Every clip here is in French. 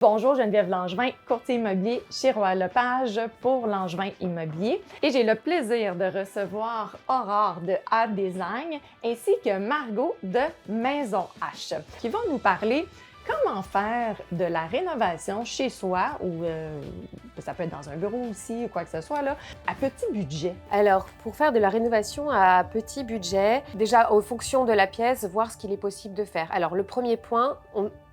Bonjour, Geneviève Langevin, courtier immobilier chez Royal Lepage pour Langevin Immobilier. Et j'ai le plaisir de recevoir Aurore de A-Design ainsi que Margot de Maison H qui vont nous parler comment faire de la rénovation chez soi ou ça peut être dans un bureau aussi ou quoi que ce soit là, à petit budget. Alors, pour faire de la rénovation à petit budget, déjà en fonction de la pièce, voir ce qu'il est possible de faire. Alors, le premier point,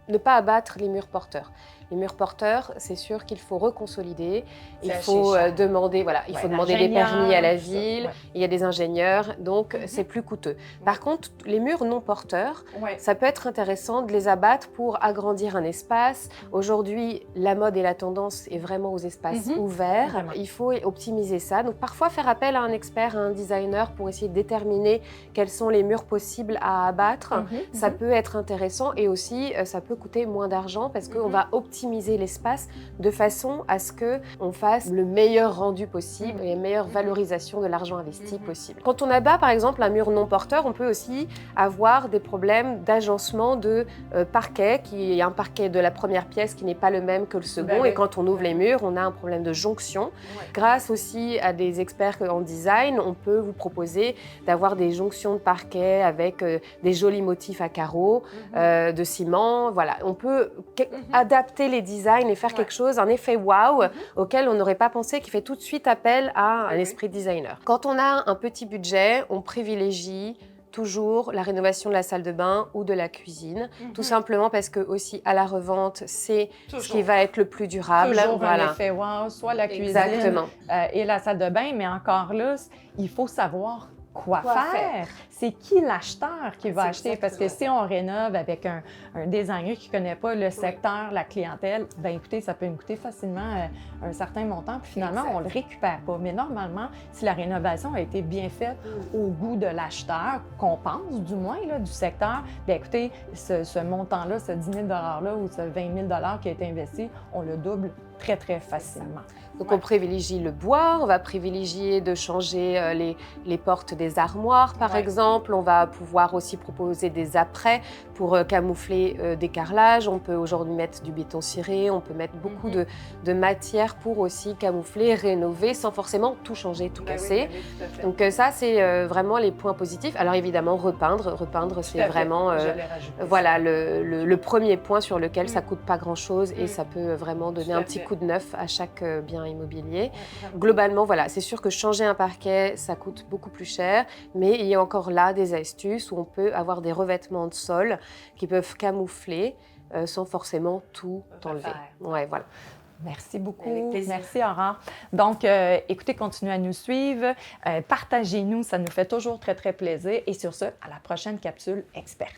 ne pas abattre les murs porteurs. Les murs porteurs, c'est sûr qu'il faut reconsolider. Il faut demander, il faut demander des permis à la ville. Il y a des ingénieurs, donc c'est plus coûteux. Par contre, les murs non porteurs, ça peut être intéressant de les abattre pour agrandir un espace. Aujourd'hui, la mode et la tendance est vraiment aux espaces ouverts. Vraiment. Il faut optimiser ça. Donc parfois faire appel à un expert, à un designer pour essayer de déterminer quels sont les murs possibles à abattre. Ça peut être intéressant et aussi ça peut coûter moins d'argent parce qu'on va optimiser l'espace de façon à ce qu'on fasse le meilleur rendu possible et la meilleure valorisation de l'argent investi possible. Quand on abat par exemple un mur non porteur, on peut aussi avoir des problèmes d'agencement de parquet, qui est un parquet de la première pièce qui n'est pas le même que le second et quand on ouvre les murs, on a un problème de jonction. Grâce aussi à des experts en design, on peut vous proposer d'avoir des jonctions de parquet avec des jolis motifs à carreaux, de ciment, voilà. On peut adapter les designs et faire quelque chose, un effet wow auquel on n'aurait pas pensé, qui fait tout de suite appel à un esprit designer. Quand on a un petit budget, on privilégie toujours la rénovation de la salle de bain ou de la cuisine, tout simplement parce que aussi à la revente, c'est ce qui va être le plus durable. Toujours un effet wow, soit la cuisine et la salle de bain, mais encore là, il faut savoir quoi faire. C'est qui l'acheteur qui va acheter? Parce que si on rénove avec un designer qui ne connaît pas le secteur, la clientèle, bien écoutez, ça peut nous coûter facilement un certain montant, puis finalement, on ne le récupère pas. Mais normalement, si la rénovation a été bien faite au goût de l'acheteur, qu'on pense du moins là, du secteur, bien écoutez, ce montant-là, ce 10 000 $-là ou ce 20 000 $ qui a été investi, on le double très, très facilement. Donc on privilégie le bois, on va privilégier de changer les portes des armoires par exemple, on va pouvoir aussi proposer des apprêts pour camoufler des carrelages, on peut aujourd'hui mettre du béton ciré, on peut mettre beaucoup de matière pour aussi camoufler, rénover sans forcément tout changer, tout casser. Donc ça c'est vraiment les points positifs. Alors évidemment repeindre c'est vraiment voilà, le premier point sur lequel ça coûte pas grand chose et ça peut vraiment donner un petit coup de neuf à chaque bien immobilier. Globalement, voilà, c'est sûr que changer un parquet, ça coûte beaucoup plus cher, mais il y a encore là des astuces où on peut avoir des revêtements de sol qui peuvent camoufler sans forcément tout enlever. Voilà. Merci beaucoup. Merci, Aurore. Donc, écoutez, continuez à nous suivre. Partagez-nous, ça nous fait toujours très, très plaisir. Et sur ce, à la prochaine capsule experte.